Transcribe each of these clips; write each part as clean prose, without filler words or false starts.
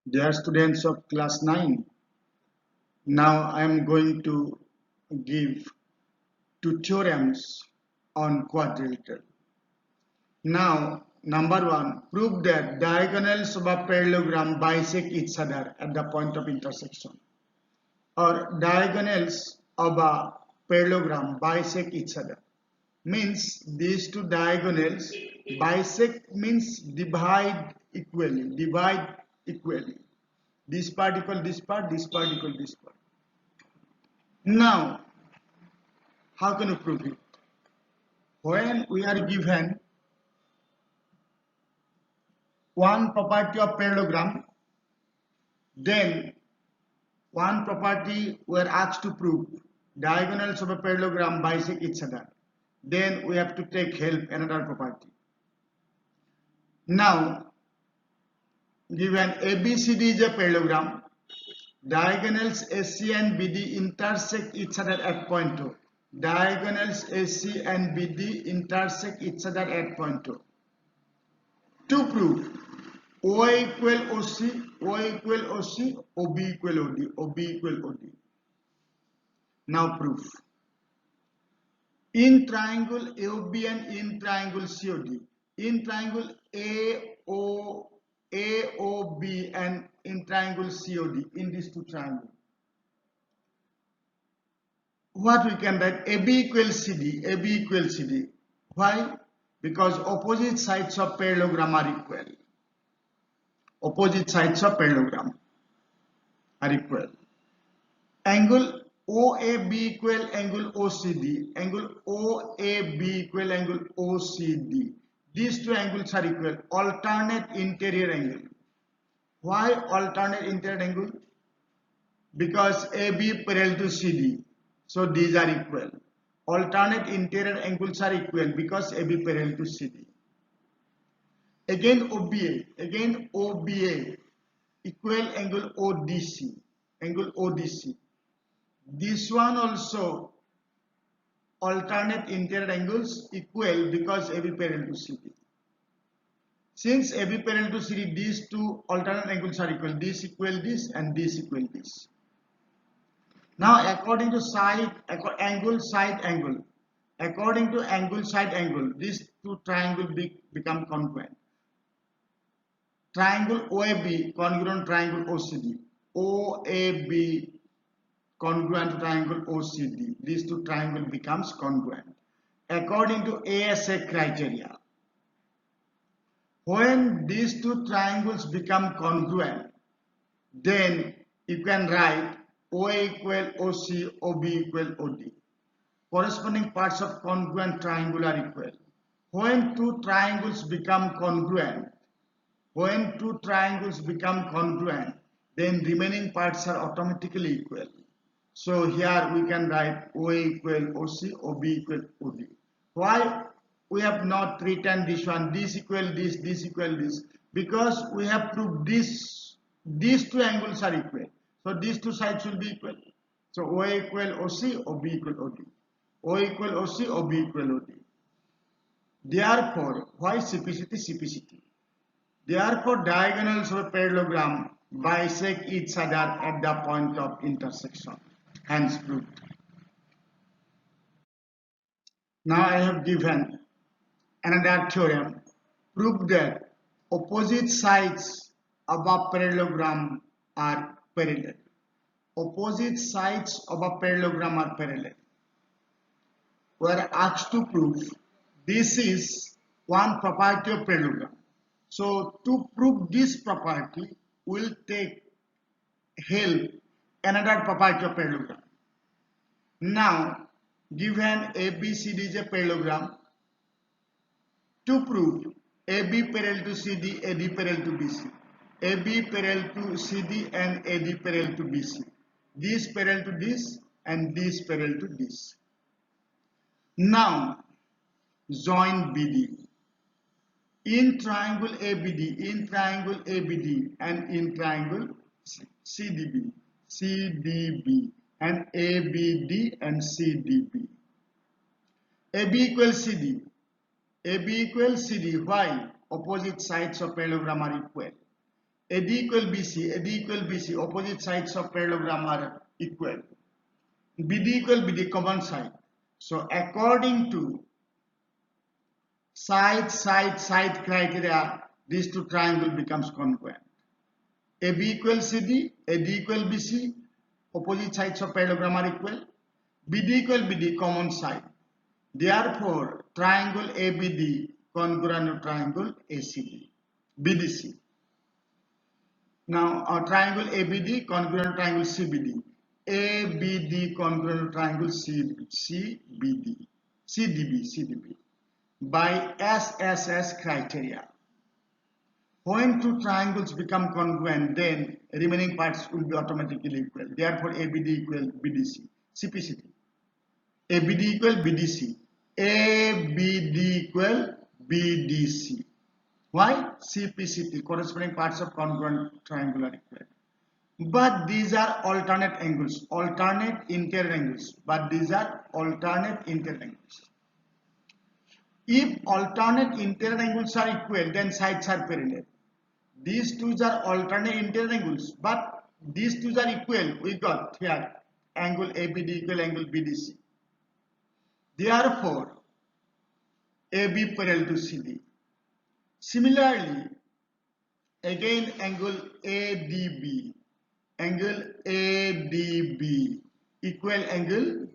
Dear students of class 9, now I am going to give two theorems on quadrilateral. Now, number one, prove that diagonals of a parallelogram bisect each other at the point of intersection. Or diagonals of a parallelogram bisect each other. Means these two diagonals bisect means divide equally. This part equal this part, this part equal this part. Now, how can you prove it? When we are given one property of parallelogram, then one property we are asked to prove diagonals of a parallelogram bisect each other. Then we have to take help another property. Now, given ABCD is a parallelogram, diagonals AC and BD intersect each other at point O. Diagonals AC and BD intersect each other at point O. To prove O equal OC, O equal OC, OB equal OD, OB equal OD. Now proof. In triangle AOB and in triangle COD, in triangle AOB and in triangle COD, in these two triangles, what we can write? AB equals CD, AB equals CD. Why? Because opposite sides of parallelogram are equal. Opposite sides of parallelogram are equal. Angle OAB equal angle OCD. Angle OAB equal angle OCD. These two angles are equal. Alternate interior angle. Why alternate interior angle? Because AB parallel to CD. So these are equal. Alternate interior angles are equal because AB parallel to CD. Again OBA equal angle ODC, angle ODC. This one also alternate interior angles equal because AB parallel to CD. Since AB parallel to CD, these two alternate angles are equal. This equal this and this equal this. Now according to angle, side angle. According to angle, side angle, these two triangles become congruent. Triangle OAB congruent triangle OCD. OAB congruent triangle OCD. These two triangles becomes congruent. According to ASA criteria. When these two triangles become congruent, then you can write OA equal OC, OB equal OD. Corresponding parts of congruent triangle are equal. When two triangles become congruent, then remaining parts are automatically equal. So here we can write OA equal OC, OB equal OD. Why we have not written this one, this equal this equal this? Because we have proved these two angles are equal. So these two sides will be equal. So OA equal OC, OB equal OD. OA equal OC, OB equal OD. Therefore, why CPCT? CPCT. Therefore, diagonals of a parallelogram bisect each other at the point of intersection. Hence proved. Now I have given another theorem. Prove that opposite sides of a parallelogram are parallel. Opposite sides of a parallelogram are parallel. We are asked to prove this is one property of parallelogram. So to prove this property, we'll take help another property of parallelogram. Now, given ABCD is a parallelogram, to prove AB parallel to CD, AD parallel to BC, AB parallel to CD and AD parallel to BC, this parallel to this and this parallel to this. Now, join BD. In triangle ABD, and in triangle CDB and ABD and CDB. AB equals CD. AB equals CD. Why? Opposite sides of parallelogram are equal. AD equal BC, AD equal BC, opposite sides of parallelogram are equal. BD equal BD, common side. So according to side criteria, these two triangle becomes congruent. AB equal CD, AD equal BC, opposite sides of parallelogram are equal. BD equal BD, common side. Therefore, triangle ABD congruent to triangle ACD, BDC. Now, our triangle ABD congruent to triangle CBD. ABD congruent to triangle CBD, CDB by SSS criteria. When two triangles become congruent, then remaining parts will be automatically equal. Therefore, ABD equal BDC, CPCT. ABD equal BDC. ABD equal BDC. Why? CPCT, corresponding parts of congruent triangle are equal. But these are alternate angles, alternate interior angles. But these are alternate interior angles. If alternate interior angles are equal, then sides are parallel. These two are alternate interior angles, but these two are equal. We got here angle ABD equal angle BDC. Therefore, AB parallel to CD. Similarly, again angle ADB equal angle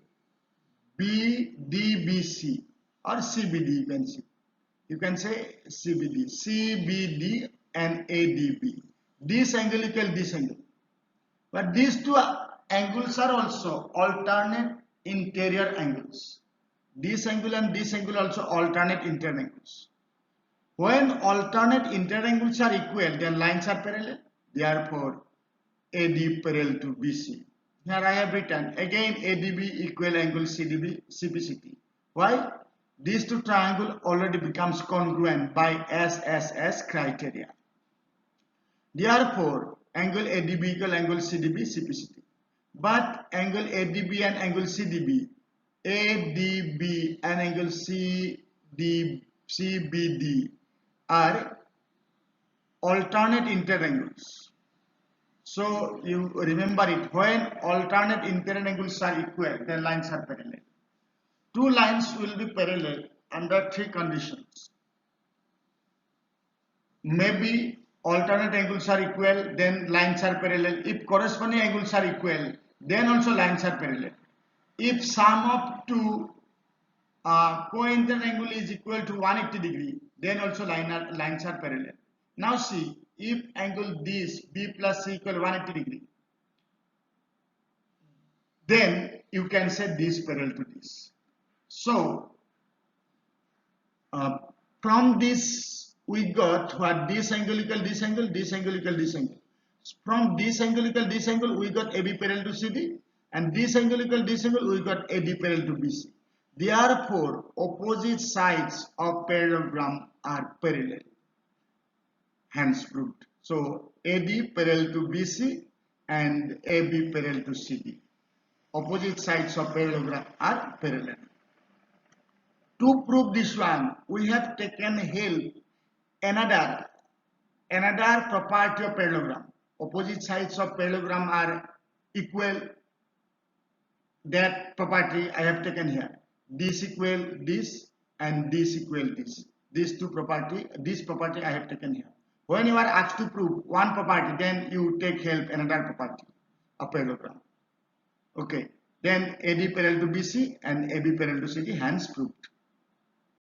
BDBC or CBD, you can say CBD and ADB. This angle equal this angle. But these two angles are also alternate interior angles. This angle and this angle also alternate interior angles. When alternate interior angles are equal, then lines are parallel. Therefore, AD parallel to BC. Here I have written again ADB equal angle CDB, CPCT. Why? These two triangles already becomes congruent by SSS criteria. Therefore, angle ADB equal angle CDB, CPCT. But angle ADB and angle CDB, ADB and angle CBD are alternate interior angles. So you remember it, when alternate interior angles are equal, then lines are parallel. Two lines will be parallel under three conditions. Maybe alternate angles are equal, then lines are parallel. If corresponding angles are equal, then also lines are parallel. If sum of two co-interior angle is equal to 180 degree, then also lines are parallel. Now see, if angle this B plus C equal 180 degree, then you can say this parallel to this. So from this we got what this angle equal this angle, this angle equal this angle. From this angle equal this angle, we got AB parallel to CD, and this angle equal this angle, we got AD parallel to BC. Therefore, opposite sides of parallelogram are parallel. Hence proved. So AD parallel to BC and AB parallel to CD. Opposite sides of parallelogram are parallel. To prove this one, we have taken help another property of parallelogram. Opposite sides of parallelogram are equal. That property I have taken here. This equal this and this equal this. These two property, this property I have taken here. When you are asked to prove one property, then you take help another property of parallelogram. Okay. Then AD parallel to BC and AB parallel to CD, hence proved.